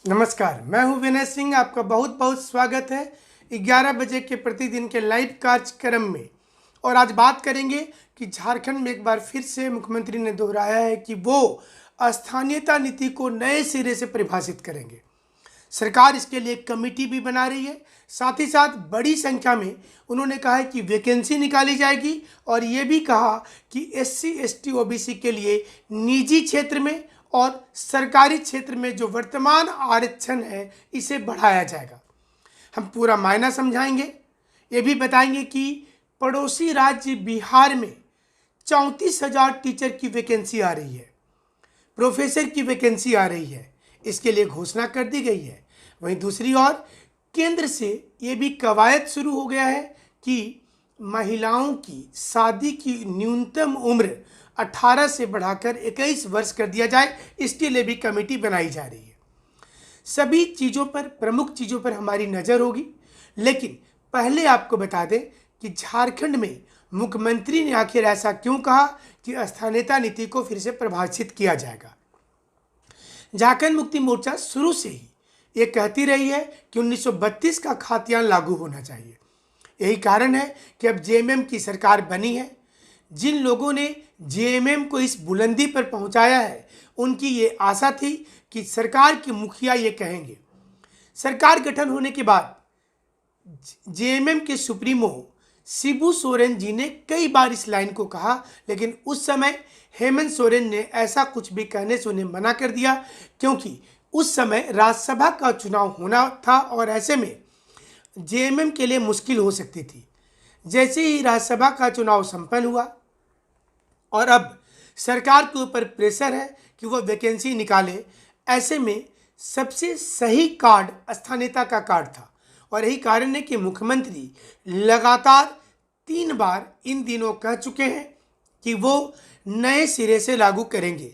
नमस्कार, मैं हूं विनय सिंह। आपका बहुत बहुत स्वागत है 11 बजे के प्रतिदिन के लाइव कार्यक्रम में। और आज बात करेंगे कि झारखंड में एक बार फिर से मुख्यमंत्री ने दोहराया है कि वो स्थानीयता नीति को नए सिरे से परिभाषित करेंगे। सरकार इसके लिए एक कमेटी भी बना रही है। साथ ही साथ बड़ी संख्या में उन्होंने कहा है कि वैकेंसी निकाली जाएगी और ये भी कहा कि SC ST OBC के लिए निजी क्षेत्र में और सरकारी क्षेत्र में जो वर्तमान आरक्षण है इसे बढ़ाया जाएगा। हम पूरा मायना समझाएंगे। ये भी बताएंगे कि पड़ोसी राज्य बिहार में 34,000 टीचर की वैकेंसी आ रही है, प्रोफेसर की वैकेंसी आ रही है, इसके लिए घोषणा कर दी गई है। वहीं दूसरी ओर केंद्र से ये भी कवायद शुरू हो गया है कि महिलाओं की शादी की न्यूनतम उम्र 18 से बढ़ाकर 21 वर्ष कर दिया जाए, इसके लिए भी कमेटी बनाई जा रही है। सभी चीज़ों पर, प्रमुख चीज़ों पर हमारी नज़र होगी। लेकिन पहले आपको बता दें कि झारखंड में मुख्यमंत्री ने आखिर ऐसा क्यों कहा कि स्थानीयता नीति को फिर से परिभाषित किया जाएगा। झारखंड मुक्ति मोर्चा शुरू से ही ये कहती रही है कि 1932 का खाद्यान्न लागू होना चाहिए। यही कारण है कि अब JMM की सरकार बनी है। जिन लोगों ने JMM को इस बुलंदी पर पहुंचाया है, उनकी ये आशा थी कि सरकार के मुखिया ये कहेंगे। सरकार गठन होने के बाद JMM के सुप्रीमो शिबू सोरेन जी ने कई बार इस लाइन को कहा, लेकिन उस समय हेमंत सोरेन ने ऐसा कुछ भी कहने से उन्हें मना कर दिया, क्योंकि उस समय राज्यसभा का चुनाव होना था और ऐसे में JMM के लिए मुश्किल हो सकती थी। जैसे ही राज्यसभा का चुनाव संपन्न हुआ और अब सरकार के ऊपर प्रेशर है कि वह वैकेंसी निकाले, ऐसे में सबसे सही कार्ड स्थानीयता का कार्ड था। और यही कारण है कि मुख्यमंत्री लगातार 3 बार इन दिनों कह चुके हैं कि वो नए सिरे से लागू करेंगे।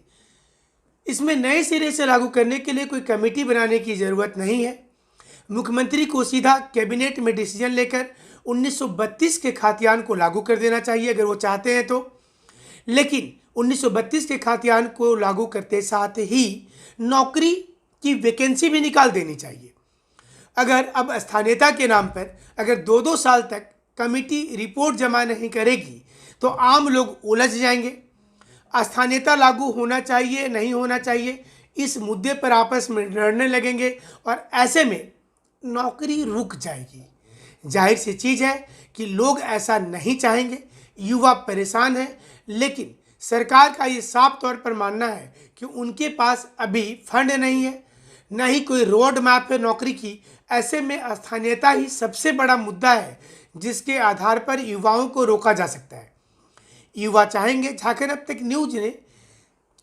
इसमें नए सिरे से लागू करने के लिए कोई कमेटी बनाने की ज़रूरत नहीं है। मुख्यमंत्री को सीधा कैबिनेट में डिसीजन लेकर 1932 के खाद्यान्न को लागू कर देना चाहिए अगर वो चाहते हैं तो। लेकिन 1932 के खाद्यान्न को लागू करते साथ ही नौकरी की वैकेंसी भी निकाल देनी चाहिए। अगर अब स्थानीयता के नाम पर अगर 2-2 साल तक कमेटी रिपोर्ट जमा नहीं करेगी तो आम लोग उलझ जाएंगे। स्थानीयता लागू होना चाहिए नहीं होना चाहिए इस मुद्दे पर आपस में लड़ने लगेंगे और ऐसे में नौकरी रुक जाएगी। जाहिर सी चीज़ है कि लोग ऐसा नहीं चाहेंगे, युवा परेशान है। लेकिन सरकार का ये साफ तौर पर मानना है कि उनके पास अभी फंड नहीं है, न ही कोई रोड मैप है नौकरी की। ऐसे में स्थानीयता ही सबसे बड़ा मुद्दा है जिसके आधार पर युवाओं को रोका जा सकता है। युवा चाहेंगे। झारखंड अब तक न्यूज ने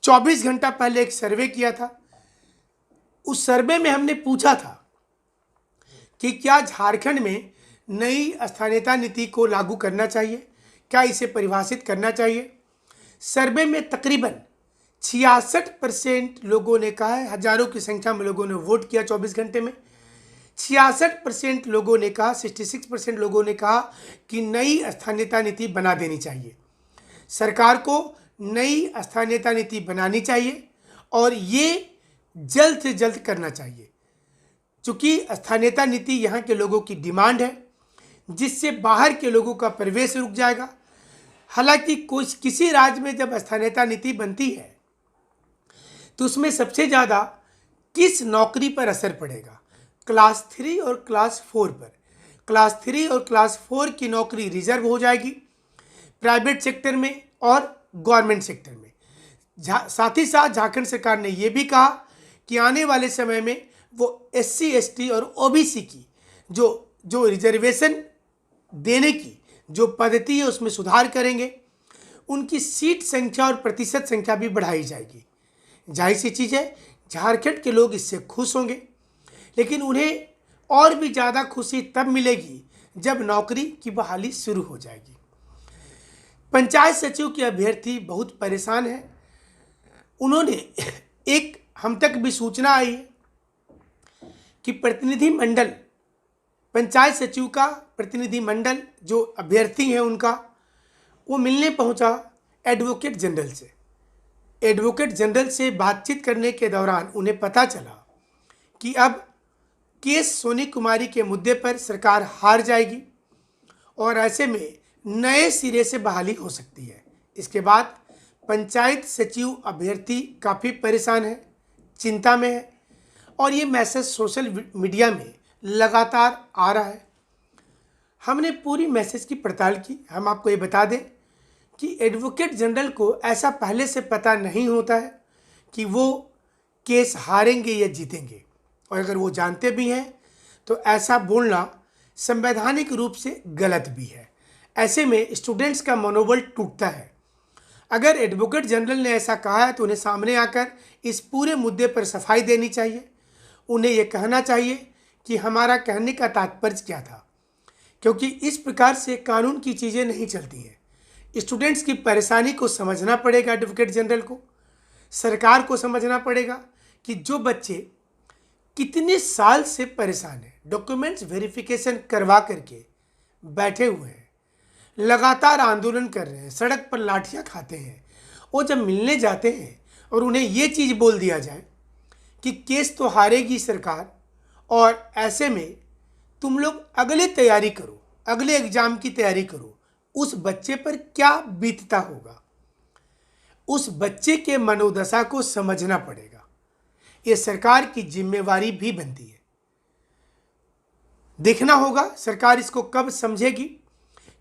24 घंटा पहले एक सर्वे किया था। उस सर्वे में हमने पूछा था कि क्या झारखंड में नई स्थानीयता नीति को लागू करना चाहिए, क्या इसे परिभाषित करना चाहिए। सर्वे में तकरीबन 66% लोगों ने कहा है, हजारों की संख्या में लोगों ने वोट किया 24 घंटे में। 66% लोगों ने कहा, 66% लोगों ने कहा कि नई स्थानीयता नीति बना देनी चाहिए। सरकार को नई स्थानीयता नीति बनानी चाहिए और ये जल्द से जल्द करना चाहिए, क्योंकि स्थानीयता नीति यहाँ के लोगों की डिमांड है, जिससे बाहर के लोगों का प्रवेश रुक जाएगा। हालांकि किसी राज्य में जब स्थानीयता नीति बनती है तो उसमें सबसे ज़्यादा किस नौकरी पर असर पड़ेगा, क्लास 3 और क्लास 4 पर। क्लास 3 और क्लास 4 की नौकरी रिजर्व हो जाएगी प्राइवेट सेक्टर में और गवर्नमेंट सेक्टर में। साथ ही साथ झारखंड सरकार ने यह भी कहा कि आने वाले समय में वो SC ST और OBC की जो रिजर्वेशन देने की जो पद्धति है उसमें सुधार करेंगे। उनकी सीट संख्या और प्रतिशत संख्या भी बढ़ाई जाएगी। जाहिर सी चीज़ है झारखंड के लोग इससे खुश होंगे, लेकिन उन्हें और भी ज़्यादा खुशी तब मिलेगी जब नौकरी की बहाली शुरू हो जाएगी। पंचायत सचिव के अभ्यर्थी बहुत परेशान हैं। उन्होंने एक हम तक भी सूचना आई है कि प्रतिनिधिमंडल, पंचायत सचिव का प्रतिनिधिमंडल जो अभ्यर्थी हैं उनका, वो मिलने पहुंचा एडवोकेट जनरल से। एडवोकेट जनरल से बातचीत करने के दौरान उन्हें पता चला कि अब केस सोनी कुमारी के मुद्दे पर सरकार हार जाएगी और ऐसे में नए सिरे से बहाली हो सकती है। इसके बाद पंचायत सचिव अभ्यर्थी काफ़ी परेशान है, चिंता में है और ये मैसेज सोशल मीडिया में लगातार आ रहा है। हमने पूरी मैसेज की पड़ताल की। हम आपको ये बता दें कि एडवोकेट जनरल को ऐसा पहले से पता नहीं होता है कि वो केस हारेंगे या जीतेंगे, और अगर वो जानते भी हैं तो ऐसा बोलना संवैधानिक रूप से गलत भी है। ऐसे में स्टूडेंट्स का मनोबल टूटता है। अगर एडवोकेट जनरल ने ऐसा कहा है तो उन्हें सामने आकर इस पूरे मुद्दे पर सफाई देनी चाहिए। उन्हें यह कहना चाहिए कि हमारा कहने का तात्पर्य क्या था, क्योंकि इस प्रकार से कानून की चीज़ें नहीं चलती हैं। स्टूडेंट्स की परेशानी को समझना पड़ेगा एडवोकेट जनरल को, सरकार को समझना पड़ेगा कि जो बच्चे कितने साल से परेशान हैं, डॉक्यूमेंट्स वेरिफिकेशन करवा करके बैठे हुए हैं, लगातार आंदोलन कर रहे हैं, सड़क पर लाठियां खाते हैं, वो जब मिलने जाते हैं और उन्हें ये चीज़ बोल दिया जाए कि केस तो हारेगी सरकार और ऐसे में तुम लोग अगले तैयारी करो, अगले एग्जाम की तैयारी करो, उस बच्चे पर क्या बीतता होगा। उस बच्चे के मनोदशा को समझना पड़ेगा। ये सरकार की जिम्मेवारी भी बनती है। देखना होगा सरकार इसको कब समझेगी।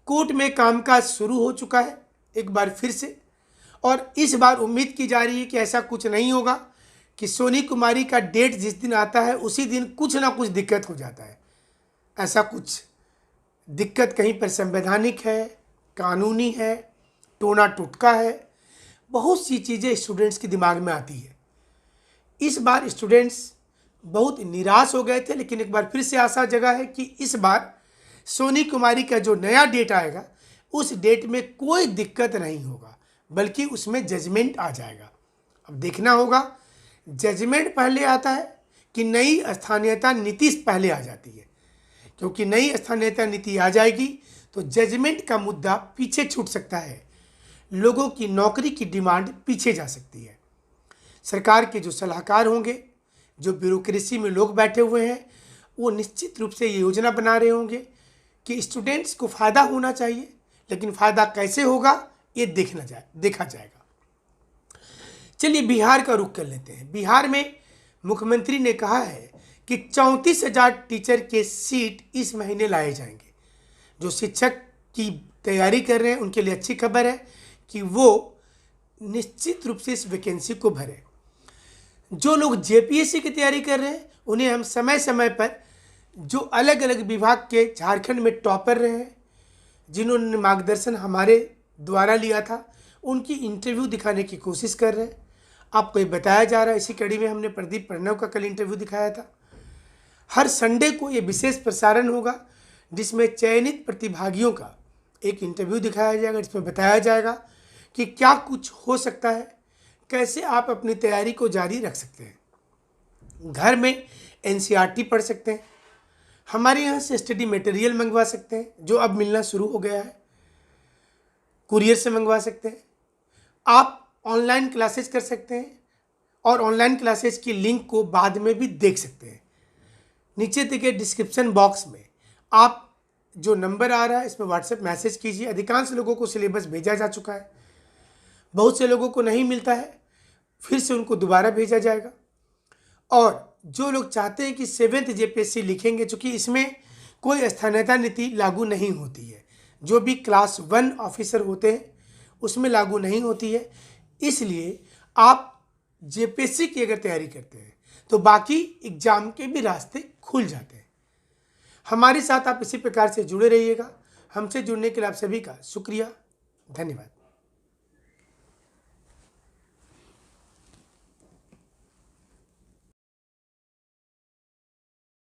कोर्ट में कामकाज शुरू हो चुका है एक बार फिर से, और इस बार उम्मीद की जा रही है कि ऐसा कुछ नहीं होगा कि सोनी कुमारी का डेट जिस दिन आता है उसी दिन कुछ ना कुछ दिक्कत हो जाता है। ऐसा कुछ दिक्कत कहीं पर संवैधानिक है, कानूनी है, टोना टुटका है, बहुत सी चीज़ें स्टूडेंट्स के दिमाग में आती है। इस बार स्टूडेंट्स बहुत निराश हो गए थे, लेकिन एक बार फिर से आशा जगा है कि इस बार सोनी कुमारी का जो नया डेट आएगा उस डेट में कोई दिक्कत नहीं होगा, बल्कि उसमें जजमेंट आ जाएगा। अब देखना होगा जजमेंट पहले आता है कि नई स्थानीयता नीति पहले आ जाती है, क्योंकि नई स्थानीयता नीति आ जाएगी तो जजमेंट का मुद्दा पीछे छूट सकता है, लोगों की नौकरी की डिमांड पीछे जा सकती है। सरकार के जो सलाहकार होंगे, जो ब्यूरोक्रेसी में लोग बैठे हुए हैं, वो निश्चित रूप से ये योजना बना रहे होंगे कि स्टूडेंट्स को फ़ायदा होना चाहिए, लेकिन फ़ायदा कैसे होगा ये देखा जाएगा। चलिए बिहार का रुख कर लेते हैं। बिहार में मुख्यमंत्री ने कहा है कि 34,000 टीचर के सीट इस महीने लाए जाएंगे। जो शिक्षक की तैयारी कर रहे हैं उनके लिए अच्छी खबर है कि वो निश्चित रूप से इस वैकेंसी को भरें। जो लोग जेपीएससी की तैयारी कर रहे हैं उन्हें हम समय समय पर जो अलग अलग विभाग के झारखंड में टॉपर रहे हैं, जिन्होंने मार्गदर्शन हमारे द्वारा लिया था, उनकी इंटरव्यू दिखाने की कोशिश कर रहे हैं। आपको ये बताया जा रहा है, इसी कड़ी में हमने प्रदीप प्रणव का कल इंटरव्यू दिखाया था। हर संडे को ये विशेष प्रसारण होगा जिसमें चयनित प्रतिभागियों का एक इंटरव्यू दिखाया जाएगा, जिसमें बताया जाएगा कि क्या कुछ हो सकता है, कैसे आप अपनी तैयारी को जारी रख सकते हैं। घर में एनसीईआरटी पढ़ सकते हैं, हमारे यहाँ से स्टडी मटेरियल मंगवा सकते हैं जो अब मिलना शुरू हो गया है, कुरियर से मंगवा सकते हैं। आप ऑनलाइन क्लासेस कर सकते हैं और ऑनलाइन क्लासेस की लिंक को बाद में भी देख सकते हैं। नीचे दिए डिस्क्रिप्शन बॉक्स में आप जो नंबर आ रहा है इसमें व्हाट्सएप मैसेज कीजिए। अधिकांश लोगों को सिलेबस भेजा जा चुका है, बहुत से लोगों को नहीं मिलता है, फिर से उनको दोबारा भेजा जाएगा। और जो लोग चाहते हैं कि 7th जेपीएससी लिखेंगे, चूँकि इसमें कोई स्थानीयता नीति लागू नहीं होती है, जो भी क्लास 1 ऑफिसर होते हैं उसमें लागू नहीं होती है, इसलिए आप जेपीएससी की अगर तैयारी करते हैं तो बाकी एग्जाम के भी रास्ते खुल जाते हैं। हमारे साथ आप इसी प्रकार से जुड़े रहिएगा। हमसे जुड़ने के लिए आप सभी का शुक्रिया, धन्यवाद।